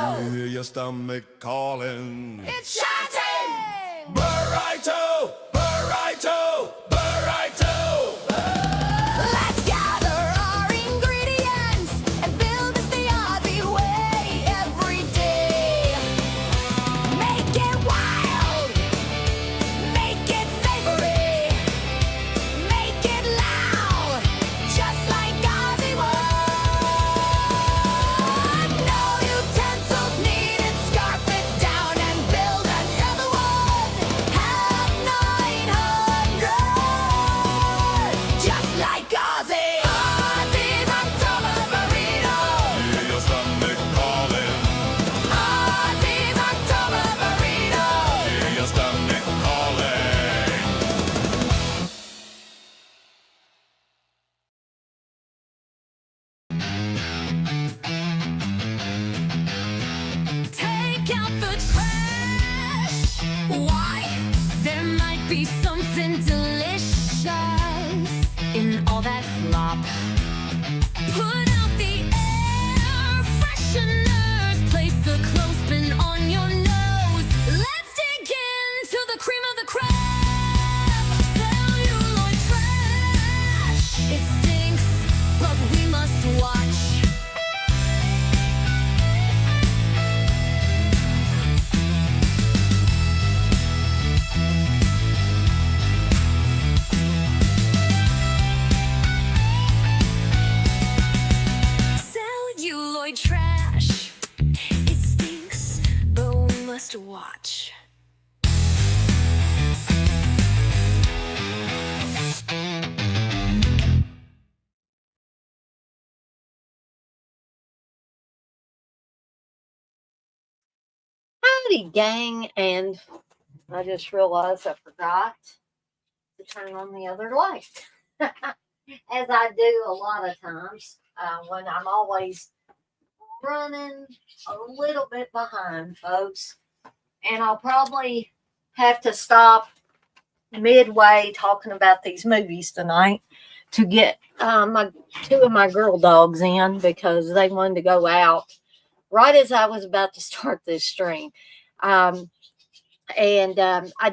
You hear your stomach calling. It's shouting! Burrito! Burrito! Burrito! Let's gather our ingredients and build this the Aussie way every day. Make it wild, make it savory, make it loud, just like Aussie would. No utensils needed, scarf it down and build another one. Have 900, just like Aussie. Aussie's October burrito. Hear your stomach calling. Aussie's October burrito. Hear your stomach calling. Take out the trash. Why? There might be something delicious in all that slop. Put out the air fresheners. Place a clothespin on your nose. Let's dig into the cream of the crop. Celluloid trash. It stinks, but we must watch. Celluloid trash. It stinks, but we must watch. Howdy, gang, and I just realized I forgot to turn on the other light. As I do a lot of times when I'm always running a little bit behind, folks. And I'll probably have to stop midway talking about these movies tonight to get two of my girl dogs in because they wanted to go out right as I was about to start this stream. I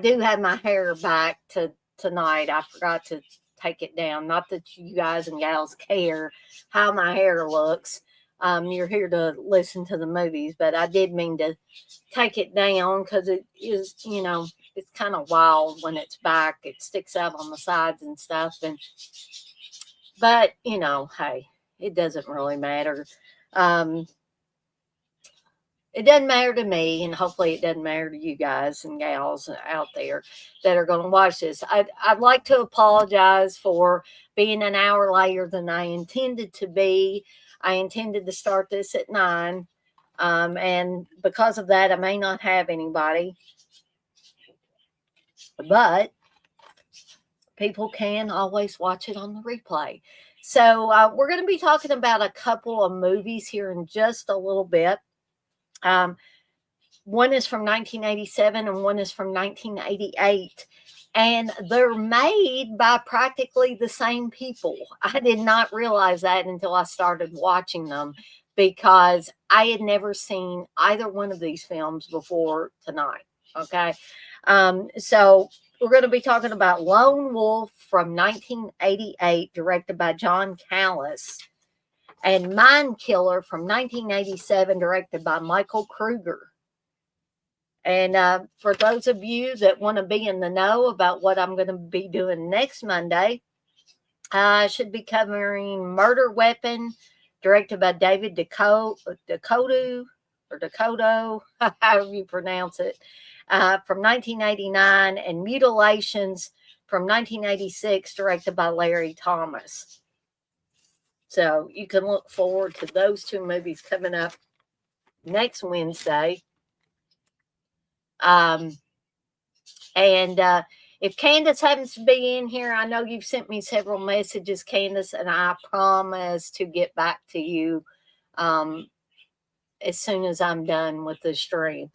do have my hair back to tonight. I forgot to take it down. Not that you guys and gals care how my hair looks. You're here to listen to the movies, but I did mean to take it down because it is, it's kind of wild when it's back. It sticks out on the sides and stuff. But hey, it doesn't really matter. It doesn't matter to me, and hopefully it doesn't matter to you guys and gals out there that are going to watch this. I'd like to apologize for being an hour later than I intended to be. I intended to start this at 9, and because of that, I may not have anybody. But people can always watch it on the replay. So we're going to be talking about a couple of movies here in just a little bit. One is from 1987 and one is from 1988. And they're made by practically the same people. I did not realize that until I started watching them because I had never seen either one of these films before tonight. Okay. So we're going to be talking about Lone Wolf from 1988, directed by John Callis, and Mind Killer from 1987, directed by Michael Kruger. And for those of you that want to be in the know about what I'm going to be doing next Monday, I should be covering Murder Weapon, directed by David Dakota, however you pronounce it, from 1989, and Mutilations from 1986, directed by Larry Thomas. So you can look forward to those two movies coming up next Wednesday. If Candace happens to be in here, I know you've sent me several messages, Candace, and I promise to get back to you as soon as I'm done with the stream.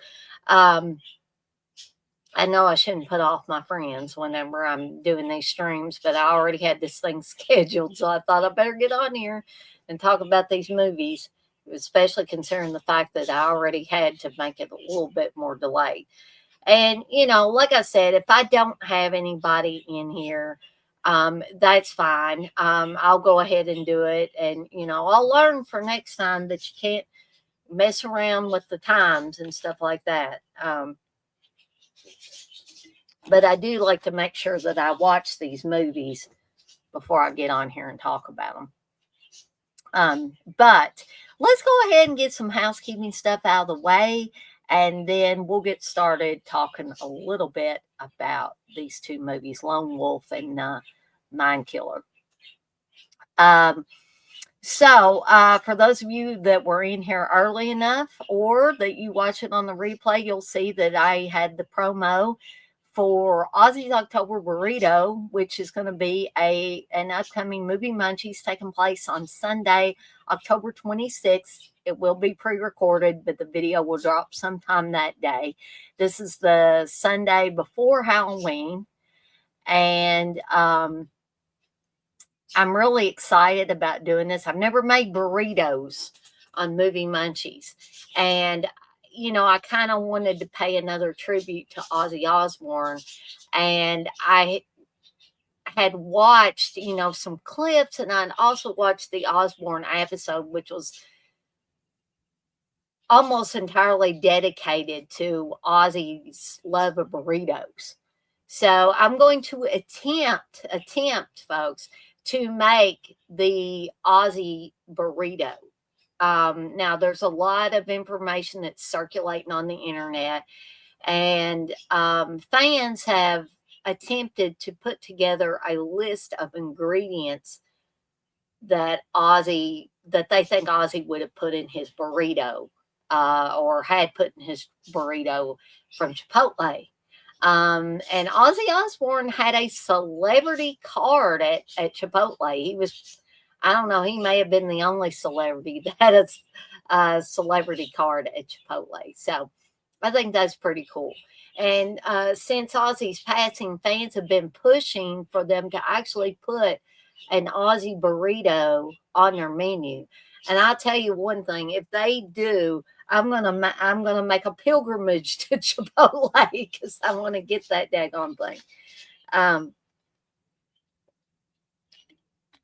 I know I shouldn't put off my friends whenever I'm doing these streams, but I already had this thing scheduled, so I thought I better get on here and talk about these movies. especially considering the fact that I already had to make it a little bit more delayed. And, like I said, if I don't have anybody in here, that's fine. I'll go ahead and do it. And, I'll learn for next time that you can't mess around with the times and stuff like that. But I do like to make sure that I watch these movies before I get on here and talk about them. But let's go ahead and get some housekeeping stuff out of the way, and then we'll get started talking a little bit about these two movies, Lone Wolf and Mind Killer. So for those of you that were in here early enough, or that you watch it on the replay, you'll see that I had the promo for Ozzy's October Burrito, which is going to be an upcoming movie Munchies taking place on Sunday, October 26th. It will be pre-recorded, but the video will drop sometime that day. This is the Sunday before Halloween, and I'm really excited about doing this. I've never made burritos on Movie Munchies, and I kind of wanted to pay another tribute to Ozzy Osbourne, and I had watched, some clips, and I'd also watched the Osbourne episode, which was almost entirely dedicated to Ozzy's love of burritos. So I'm going to attempt, folks, to make the Ozzy burrito. Now, there's a lot of information that's circulating on the internet, and fans have attempted to put together a list of ingredients that they think Ozzy would have put in his burrito, or had put in his burrito from Chipotle. And Ozzy Osbourne had a celebrity card at Chipotle. He was, I don't know, he may have been the only celebrity that had a celebrity card at Chipotle. So I think that's pretty cool. And since Ozzy's passing, fans have been pushing for them to actually put an Ozzy burrito on their menu. And I'll tell you one thing, if they do, I'm gonna make a pilgrimage to Chipotle because I want to get that daggone thing.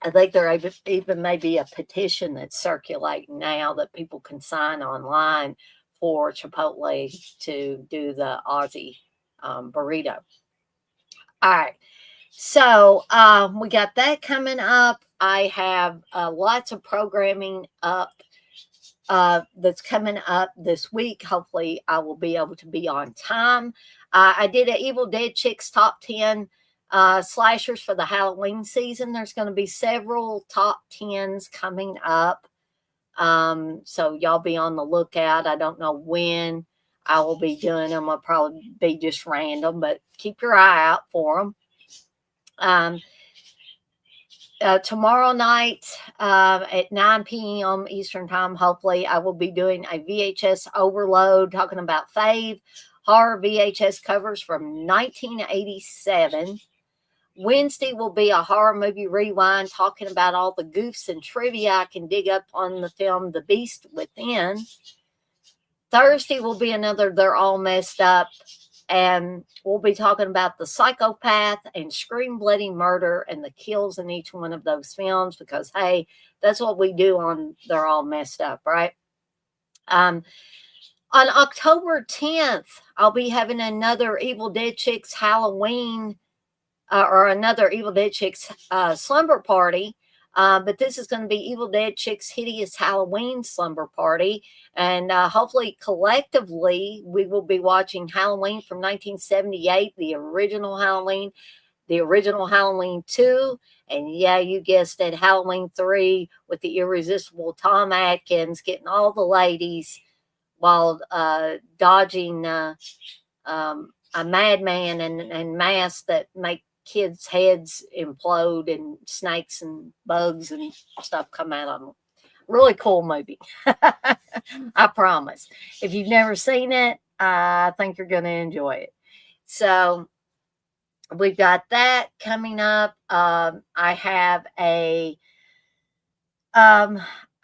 I think there even may be a petition that's circulating now that people can sign online for Chipotle to do the Aussie burrito. All right. So we got that coming up. I have lots of programming up that's coming up this week. Hopefully, I will be able to be on time. I did an Evil Dead Chicks top 10 slashers for the Halloween season. There's going to be several top 10s coming up. So y'all be on the lookout. I don't know when I will be doing them. I'll probably be just random, but keep your eye out for them. Tomorrow night at 9 p.m. Eastern Time, hopefully, I will be doing a VHS overload talking about fave horror VHS covers from 1987. Wednesday will be a horror movie rewind talking about all the goofs and trivia I can dig up on the film The Beast Within. Thursday will be another They're All Messed Up, and we'll be talking about the psychopath and scream bloody murder and the kills in each one of those films because, hey, that's what we do on They're All Messed Up, right? On October 10th, I'll be having another Evil Dead Chicks Halloween or another Evil Dead Chicks slumber party. But this is going to be Evil Dead Chicks Hideous Halloween Slumber Party. And hopefully collectively we will be watching Halloween from 1978, the original Halloween 2, and yeah, you guessed it, Halloween 3 with the irresistible Tom Atkins getting all the ladies while dodging a madman and masks that make kids' heads implode and snakes and bugs and stuff come out of them. Really cool movie. I promise. If you've never seen it, I think you're going to enjoy it. So we've got that coming up. I have a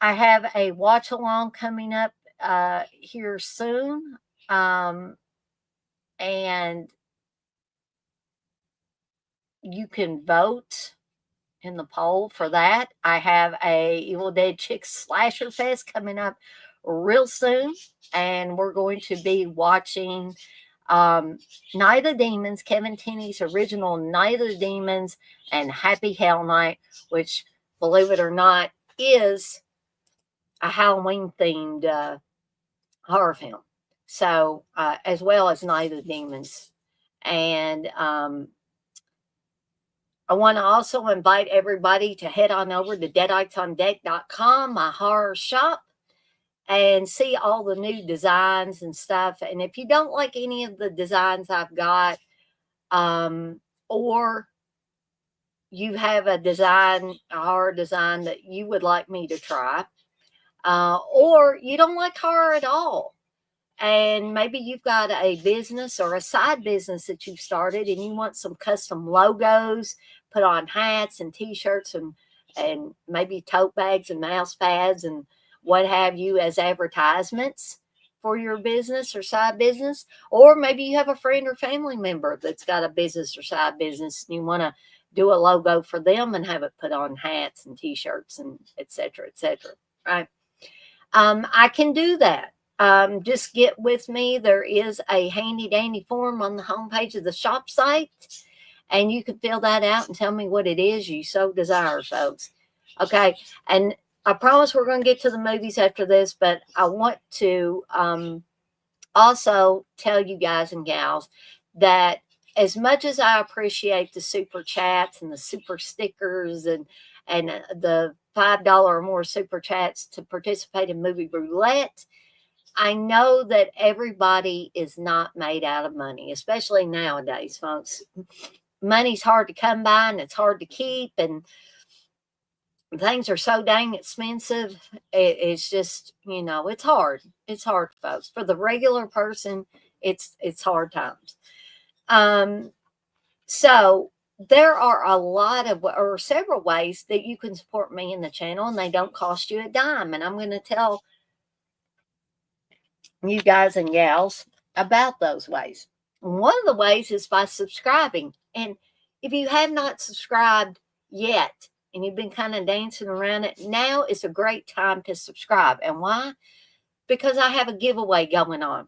I have a watch along coming up here soon. And you can vote in the poll for that. I have a Evil Dead Chick Slasher Fest coming up real soon, and we're going to be watching Night of the Demons, Kevin Tenney's original Night of the Demons, and Happy Hell Night, which, believe it or not, is a Halloween themed horror film. So, as well as Night of the Demons. And I want to also invite everybody to head on over to deaditesondeck.com, my horror shop, and see all the new designs and stuff. And if you don't like any of the designs I've got, or you have a horror design that you would like me to try, or you don't like horror at all, and maybe you've got a business or a side business that you've started and you want some custom logos put on hats and t-shirts and maybe tote bags and mouse pads and what have you as advertisements for your business or side business, or maybe you have a friend or family member that's got a business or side business and you want to do a logo for them and have it put on hats and t-shirts and etc., right? I can do that. Just get with me. There is a handy dandy form on the homepage of the shop site, and you can fill that out and tell me what it is you so desire, folks. Okay. And I promise we're going to get to the movies after this, but I want to also tell you guys and gals that as much as I appreciate the super chats and the super stickers and the $5 or more super chats to participate in movie roulette, I know that everybody is not made out of money, especially nowadays, folks. Money's hard to come by and it's hard to keep, and things are so dang expensive. It's just, it's hard. It's hard, folks. For the regular person, it's hard times. So there are a lot of, or several ways that you can support me in the channel, and they don't cost you a dime. And I'm going to tell you guys and gals about those ways. One of the ways is by subscribing. And if you have not subscribed yet and you've been kind of dancing around it, now is a great time to subscribe. And why? Because I have a giveaway going on.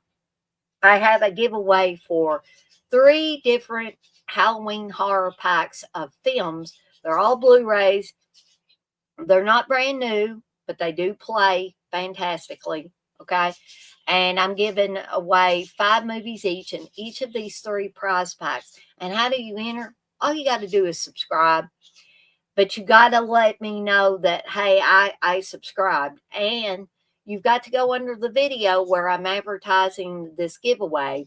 I have a giveaway for 3 different Halloween horror packs of films. They're all Blu-rays. They're not brand new, but they do play fantastically. Okay. And I'm giving away 5 movies each in each of these 3 prize packs. And how do you enter? All you got to do is subscribe. But you got to let me know that, hey, I subscribed. And you've got to go under the video where I'm advertising this giveaway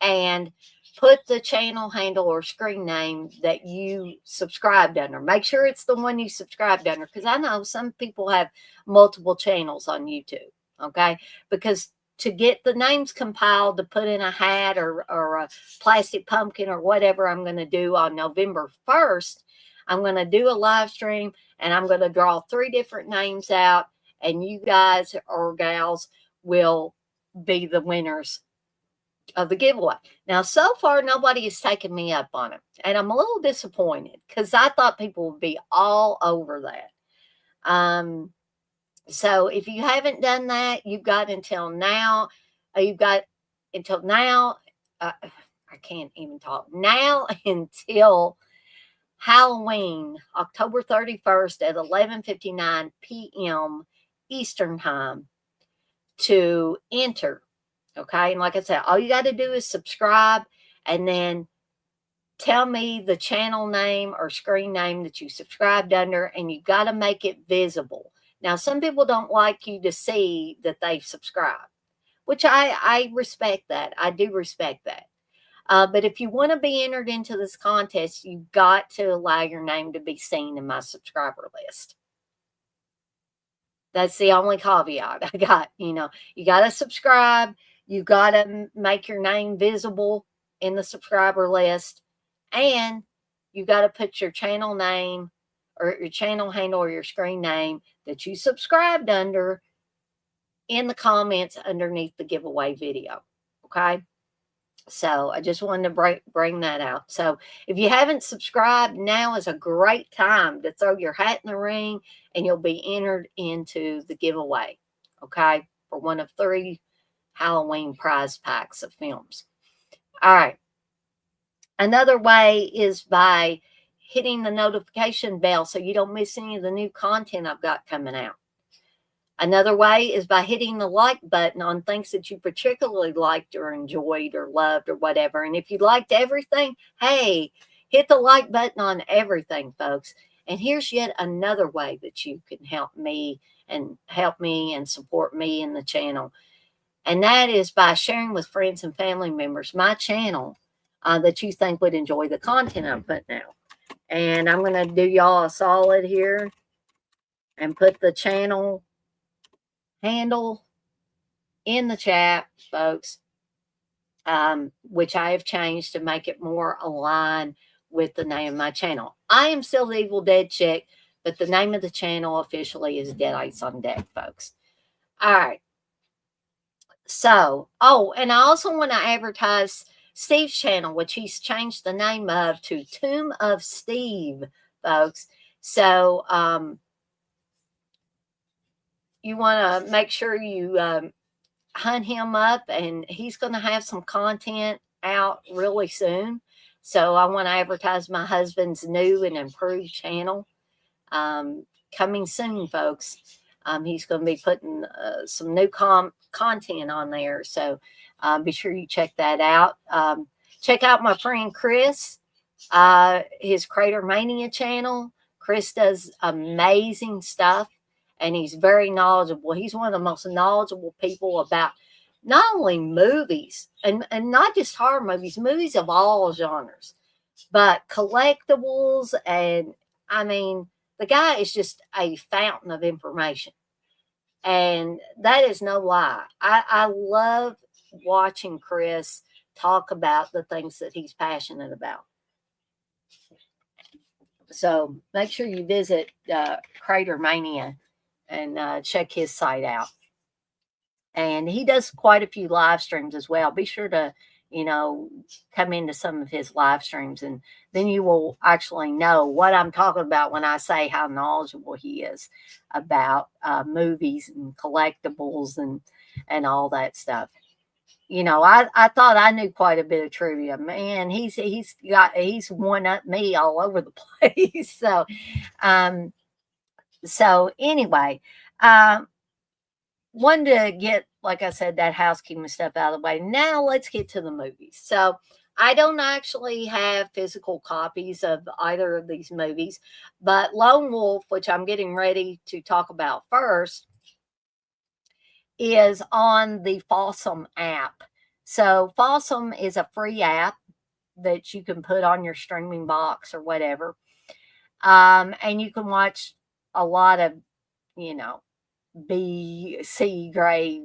and put the channel handle or screen name that you subscribed under. Make sure it's the one you subscribed under, because I know some people have multiple channels on YouTube, okay? Because to get the names compiled to put in a hat or a plastic pumpkin or whatever I'm going to do on November 1st, I'm going to do a live stream and I'm going to draw 3 different names out, and you guys or gals will be the winners of the giveaway. Now, so far, nobody has taken me up on it, and I'm a little disappointed because I thought people would be all over that. So if you haven't done that, you've got until now. I can't even talk now until Halloween, October 31st at 11:59 p.m. Eastern Time to enter. Okay. And like I said, all you got to do is subscribe and then tell me the channel name or screen name that you subscribed under, and you got to make it visible. Now, some people don't like you to see that they've subscribed, which I respect that. I do respect that. But if you want to be entered into this contest, you've got to allow your name to be seen in my subscriber list. That's the only caveat I got. You got to subscribe. You got to make your name visible in the subscriber list, and you got to put your channel name or your channel handle or your screen name that you subscribed under in the comments underneath the giveaway video. Okay. So I just wanted to bring that out. So if you haven't subscribed, now is a great time to throw your hat in the ring and you'll be entered into the giveaway. Okay. For one of 3 Halloween prize packs of films. All right. Another way is by hitting the notification bell so you don't miss any of the new content I've got coming out. Another way is by hitting the like button on things that you particularly liked or enjoyed or loved or whatever. And if you liked everything, hey, hit the like button on everything, folks. And here's yet another way that you can help me and support me in the channel. And that is by sharing with friends and family members my channel that you think would enjoy the content I'm putting out. And I'm going to do y'all a solid here and put the channel handle in the chat, folks, which I have changed to make it more aligned with the name of my channel. I am still the Evil Dead Chick, but the name of the channel officially is Dead Ice on Deck, folks. All right. So, and I also want to advertise Steve's channel, which he's changed the name of to Tomb of Steve, folks. So, you want to make sure you hunt him up, and he's going to have some content out really soon. So I want to advertise my husband's new and improved channel coming soon, folks. He's going to be putting some new content on there. So be sure you check that out. Check out my friend Chris, his Crater Mania channel. Chris does amazing stuff, and he's very knowledgeable. He's one of the most knowledgeable people about not only movies and not just horror movies of all genres, but collectibles. And I mean, the guy is just a fountain of information. And that is no lie. I love watching Chris talk about the things that he's passionate about. So make sure you visit Crater Mania and check his site out. And he does quite a few live streams as well. Be sure to, come into some of his live streams, and then you will actually know what I'm talking about when I say how knowledgeable he is about movies and collectibles and all that stuff. I thought I knew quite a bit of trivia. Man, he's one up me all over the place. So anyway, wanted to get, like I said, that housekeeping stuff out of the way. Now let's get to the movies. So I don't actually have physical copies of either of these movies, but Lone Wolf, which I'm getting ready to talk about first, is on the Fawsome app. So Fawsome is a free app that you can put on your streaming box or whatever. And you can watch a lot of, B, C grade,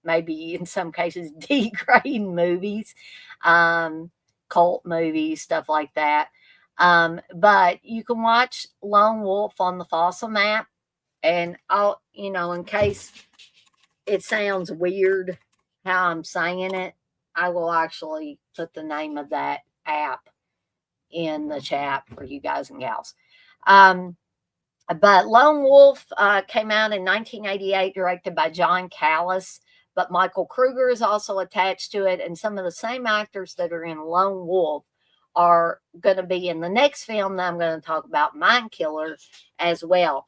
maybe in some cases D grade movies, cult movies, stuff like that. But you can watch Lone Wolf on the Fawsome app. And I'll, in case it sounds weird how I'm saying it, I will actually put the name of that app in the chat for you guys and gals. But Lone Wolf came out in 1988, directed by John Callis, but Michael Kruger is also attached to it, and some of the same actors that are in Lone Wolf are going to be in the next film that I'm going to talk about, Mind Killer, as well.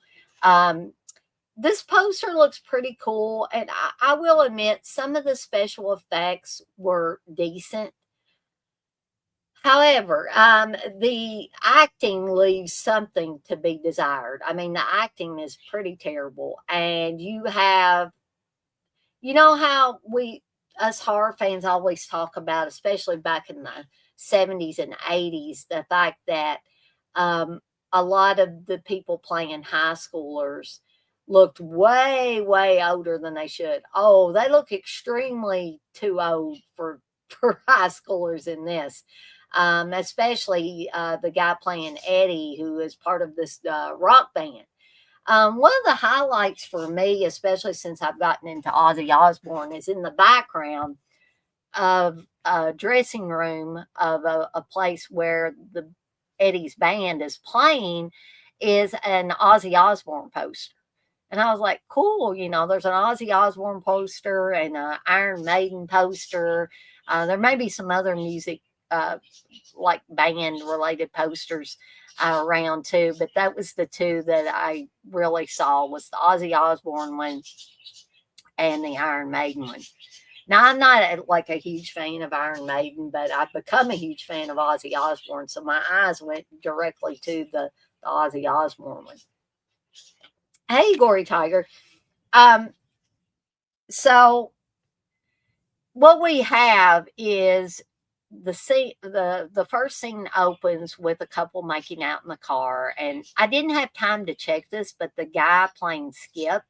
This poster looks pretty cool, and I will admit some of the special effects were decent. However, the acting leaves something to be desired. I mean, the acting is pretty terrible. And you have, how us horror fans always talk about, especially back in the 70s and 80s, the fact that a lot of the people playing high schoolers looked way, way older than they should. Oh, they look extremely too old for high schoolers in this. especially the guy playing Eddie, who is part of this rock band. One of the highlights for me, especially since I've gotten into Ozzy Osbourne, is in the background of a dressing room of a place where the Eddie's band is playing is an Ozzy Osbourne poster. And I was like, cool, there's an Ozzy Osbourne poster and an Iron Maiden poster. There may be some other music, like band related posters around too, but that was the two that I really saw, was the Ozzy Osbourne one and the Iron Maiden one. Now, I'm not like a huge fan of Iron Maiden, but I've become a huge fan of Ozzy Osbourne, so my eyes went directly to the Ozzy Osbourne one. Hey, Gory Tiger. So what we have is the scene. The first scene opens with a couple making out in the car, and I didn't have time to check this, but the guy playing Skip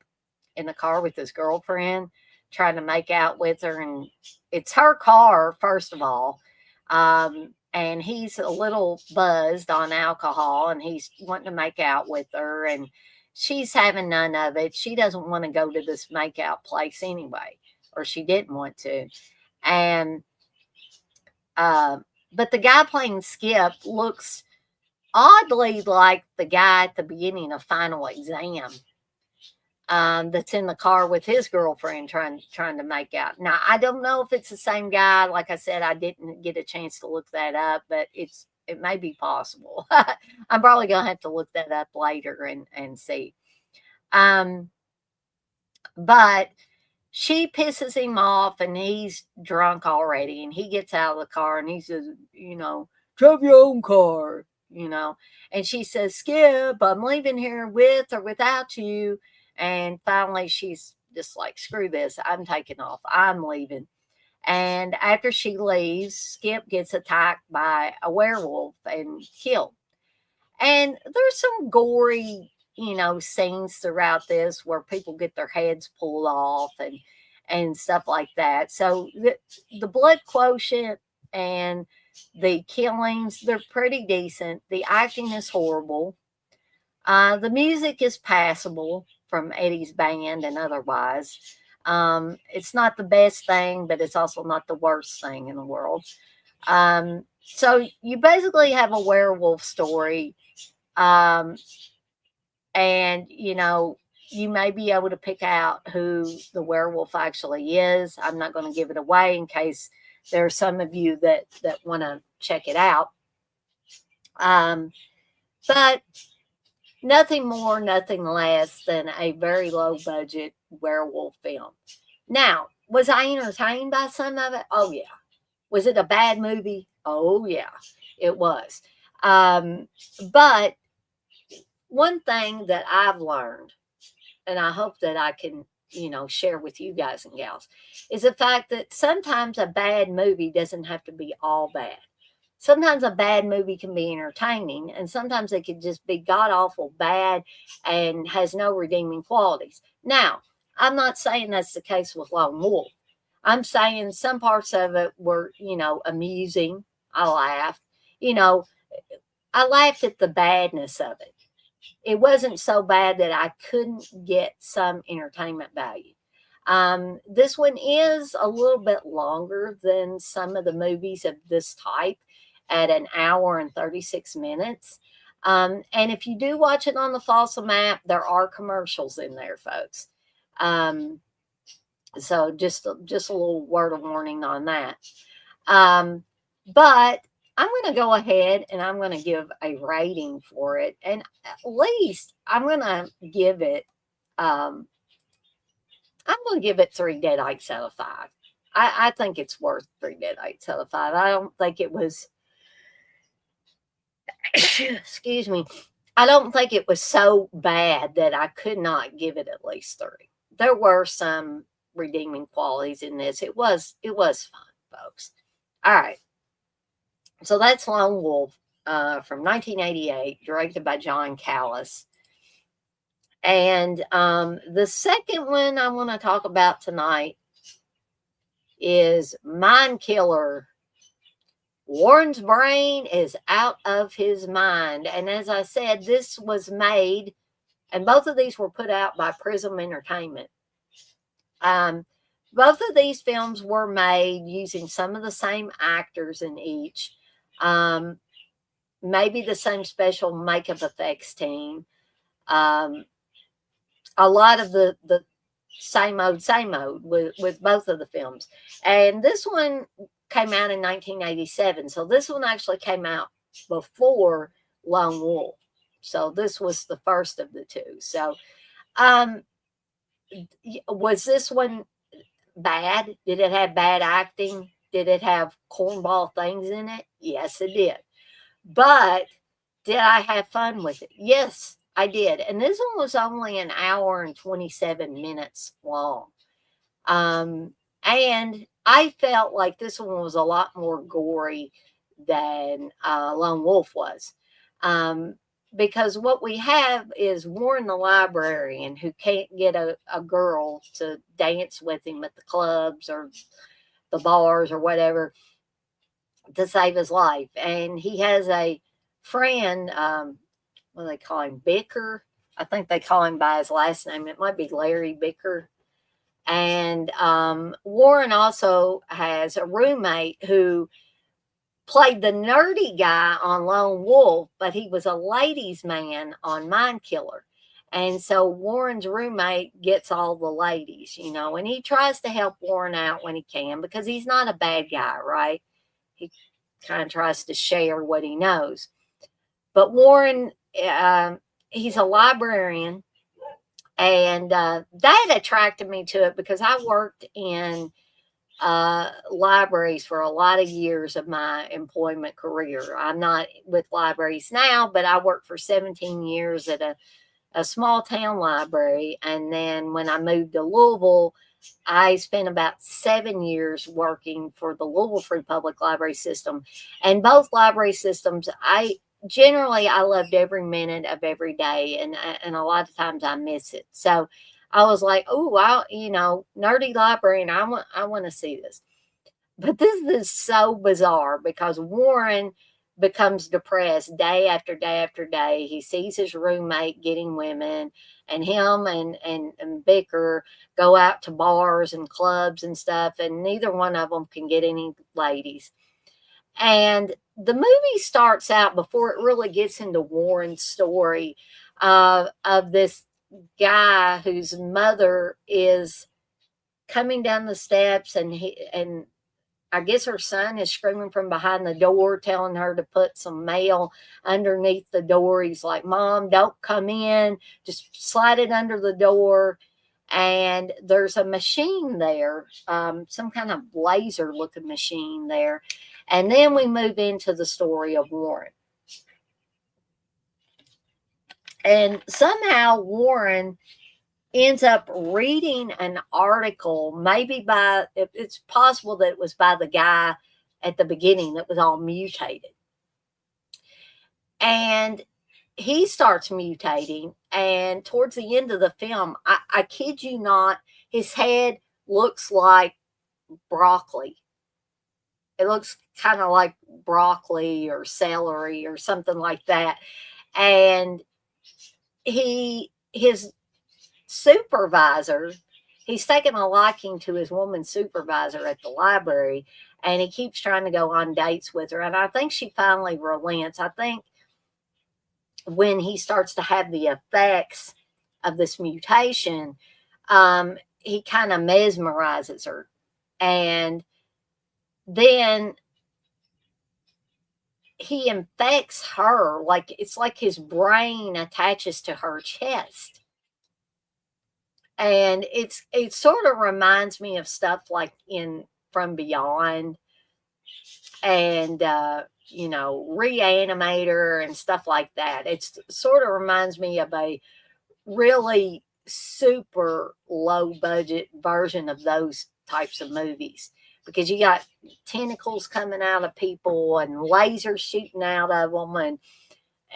in the car with his girlfriend, trying to make out with her, and it's her car, first of all. And he's a little buzzed on alcohol, and he's wanting to make out with her, and she's having none of it. She doesn't want to go to this makeout place anyway, or she didn't want to. And but the guy playing Skip looks oddly like the guy at the beginning of Final Exam, that's in the car with his girlfriend trying to make out. Now, I don't know if it's the same guy. Like I said, I didn't get a chance to look that up, but it may be possible. I'm probably gonna have to look that up later and see. But she pisses him off, and he's drunk already, and he gets out of the car and he says, drive your own car, and she says, Skip, I'm leaving here with or without you. And finally, she's just like, screw this. I'm taking off. I'm leaving. And after she leaves, Skip gets attacked by a werewolf and killed. And there's some gory, scenes throughout this where people get their heads pulled off and stuff like that. So the blood quotient and the killings, they're pretty decent. The acting is horrible. The music is passable from Eddie's band and otherwise. It's not the best thing, but it's also not the worst thing in the world. So you basically have a werewolf story. And, you may be able to pick out who the werewolf actually is. I'm not going to give it away in case there are some of you that want to check it out. But nothing more, nothing less than a very low budget werewolf film. Now, was I entertained by some of it? Oh, yeah. Was it a bad movie? Oh, yeah, it was. But one thing that I've learned, and I hope that I can, share with you guys and gals, is the fact that sometimes a bad movie doesn't have to be all bad. Sometimes a bad movie can be entertaining, and sometimes it could just be god awful bad and has no redeeming qualities. Now, I'm not saying that's the case with Lone Wolf. I'm saying some parts of it were, amusing. I laughed. I laughed at the badness of it. It wasn't so bad that I couldn't get some entertainment value. This one is a little bit longer than some of the movies of this type, at an hour and 36 minutes. And if you do watch it on the Fossil map, there are commercials in there, folks. So just a little word of warning on that. But I'm going to go ahead and I'm going to give a rating for it. And at least I'm going to give it, 3 deadites out of 5. I think it's worth 3 deadites out of 5. I don't think it was, excuse me, I don't think it was so bad that I could not give it at least 3. There were some redeeming qualities in this. It was fun, folks. All right. So that's Lone Wolf from 1988, directed by John Callis. And the second one I want to talk about tonight is Mind Killer Warren's brain is out of his mind. And as I said, this was made, and both of these were put out by Prism Entertainment. Both of these films were made using some of the same actors in each, maybe the same special makeup effects team, um, a lot of the same old with both of the films. And this one came out in 1987, so this one actually came out before Lone Wolf. So this was the first of the two. So, um, was this one bad? Did it have bad acting? Did it have cornball things in it? Yes, it did. But did I have fun with it? Yes, I did. And this one was only an hour and 27 minutes long. And I felt like this one was a lot more gory than Lone Wolf was. Um, because what we have is Warren the librarian who can't get a girl to dance with him at the clubs or the bars or whatever to save his life. And he has a friend, what do they call him? Bicker. I think they call him by his last name. It might be Larry Bicker. And Warren also has a roommate who played the nerdy guy on Lone Wolf, but he was a ladies' man on Mind Killer. And so Warren's roommate gets all the ladies, and he tries to help Warren out when he can because he's not a bad guy, right? He kind of tries to share what he knows. But Warren, he's a librarian, and that attracted me to it because I worked in libraries for a lot of years of my employment career. I'm not with libraries now, but I worked for 17 years at a small town library. And then when I moved to Louisville, I spent about 7 years working for the Louisville Free Public Library System. And both library systems, I loved every minute of every day, and a lot of times I miss it. So I was like, oh, nerdy librarian, I want to see this. But this is so bizarre because Warren becomes depressed day after day after day. He sees his roommate getting women, and him and Bicker go out to bars and clubs and stuff, and neither one of them can get any ladies. And the movie starts out before it really gets into Warren's story of this guy whose mother is coming down the steps, and I guess her son is screaming from behind the door, telling her to put some mail underneath the door. He's like, Mom, don't come in. Just slide it under the door. And there's a machine there, some kind of laser looking machine there. And then we move into the story of Warren. And somehow Warren ends up reading an article, maybe it's possible that it was by the guy at the beginning that was all mutated. And he starts mutating, and towards the end of the film, I kid you not, his head looks like broccoli. It looks kind of like broccoli or celery or something like that. And his supervisor, he's taken a liking to his woman supervisor at the library, and he keeps trying to go on dates with her. And I think she finally relents. I think when he starts to have the effects of this mutation, he kind of mesmerizes her. And then he infects her, like it's like his brain attaches to her chest. And it sort of reminds me of stuff like in From Beyond and Reanimator and stuff like that. It's sort of reminds me of a really super low budget version of those types of movies, because you got tentacles coming out of people and lasers shooting out of them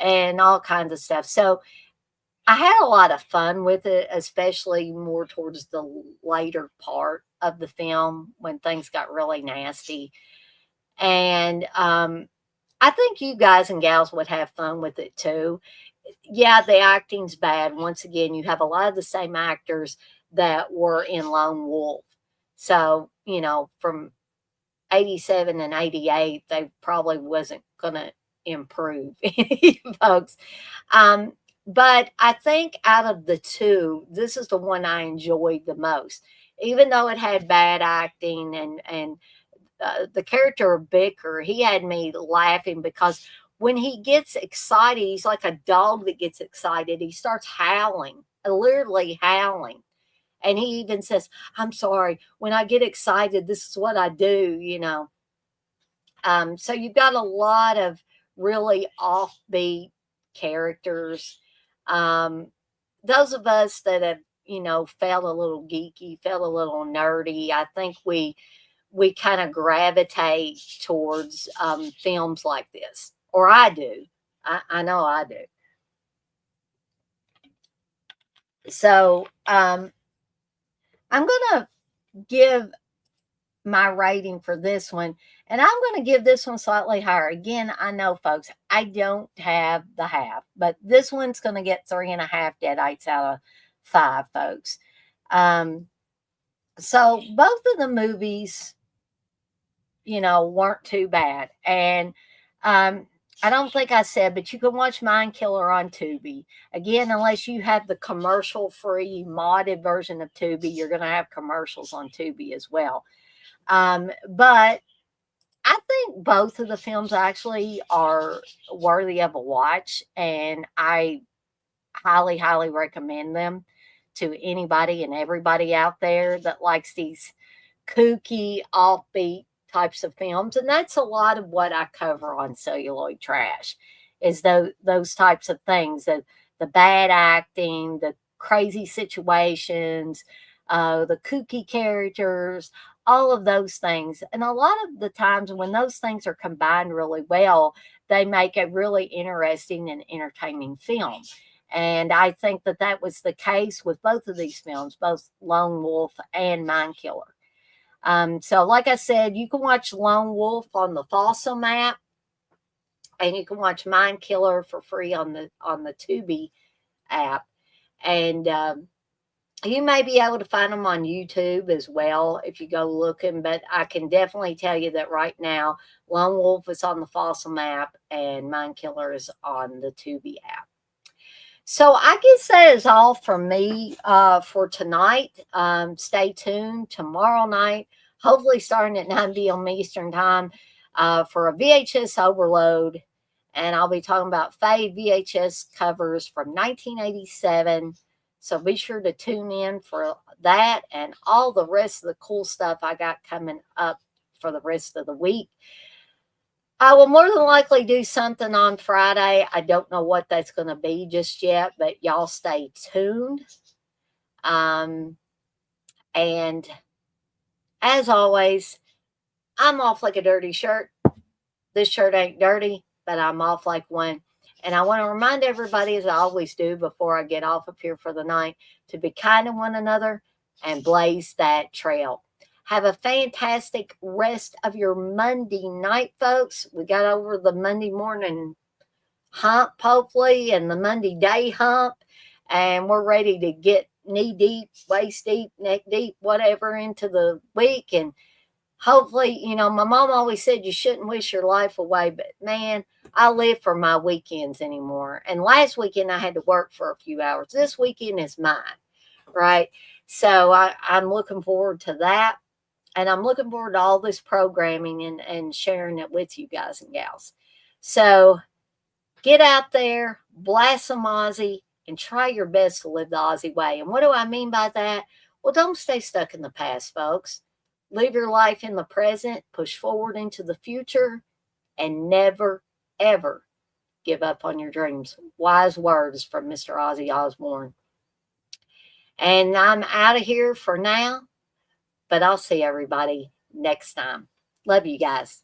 and all kinds of stuff. So I had a lot of fun with it, especially more towards the later part of the film when things got really nasty. And I think you guys and gals would have fun with it too. Yeah, the acting's bad. Once again, you have a lot of the same actors that were in Lone Wolf. So, from 87 and 88, they probably wasn't going to improve any folks. Um, but I think out of the two, this is the one I enjoyed the most, even though it had bad acting and the character of Bicker, he had me laughing because when he gets excited, he's like a dog that gets excited. He starts howling, literally howling. And he even says, I'm sorry, when I get excited, this is what I do. So you've got a lot of really offbeat characters. Um, those of us that have, felt a little geeky, felt a little nerdy, I think we kind of gravitate towards films like this, or I do. I know I do. So I'm gonna give my rating for this one, and I'm going to give this one slightly higher. Again, I know, folks, I don't have the half, but this one's going to get 3.5 deadites out of 5, folks. So both of the movies, weren't too bad. And I don't think I said, but you can watch Mind Killer on Tubi. Again, unless you have the commercial-free modded version of Tubi, you're going to have commercials on Tubi as well. But I think both of the films actually are worthy of a watch, and I highly, highly recommend them to anybody and everybody out there that likes these kooky, offbeat types of films. And that's a lot of what I cover on Celluloid Trash, is those types of things, the bad acting, the crazy situations, the kooky characters, all of those things. And a lot of the times when those things are combined really well, they make a really interesting and entertaining film. And I think that was the case with both of these films, both Lone Wolf and Mind Killer. So like I said, you can watch Lone Wolf on the Fossil app, and you can watch Mind Killer for free on the Tubi app. And you may be able to find them on YouTube as well if you go looking, but I can definitely tell you that right now, Lone Wolf is on the Fossil app and Mind Killer is on the Tubi app. So I guess that is all from me for tonight. Stay tuned tomorrow night, hopefully starting at 9 p.m. Eastern Time, for a VHS overload. And I'll be talking about fave VHS covers from 1987. So be sure to tune in for that and all the rest of the cool stuff I got coming up for the rest of the week. I will more than likely do something on Friday. I don't know what that's going to be just yet, but y'all stay tuned. And as always, I'm off like a dirty shirt. This shirt ain't dirty, but I'm off like one. And I want to remind everybody, as I always do before I get off of here for the night, to be kind to one another and blaze that trail. Have a fantastic rest of your Monday night, folks. We got over the Monday morning hump, hopefully, and the Monday day hump. And we're ready to get knee deep, waist deep, neck deep, whatever, into the week. And hopefully, my mom always said you shouldn't wish your life away. But, man, I live for my weekends anymore. And last weekend, I had to work for a few hours. This weekend is mine, right? So I'm looking forward to that. And I'm looking forward to all this programming and sharing it with you guys and gals. So get out there, blast some Aussie, and try your best to live the Aussie way. And what do I mean by that? Well, don't stay stuck in the past, folks. Live your life in the present, push forward into the future, and never, ever give up on your dreams. Wise words from Mr. Ozzy Osbourne. And I'm out of here for now. But I'll see everybody next time. Love you guys.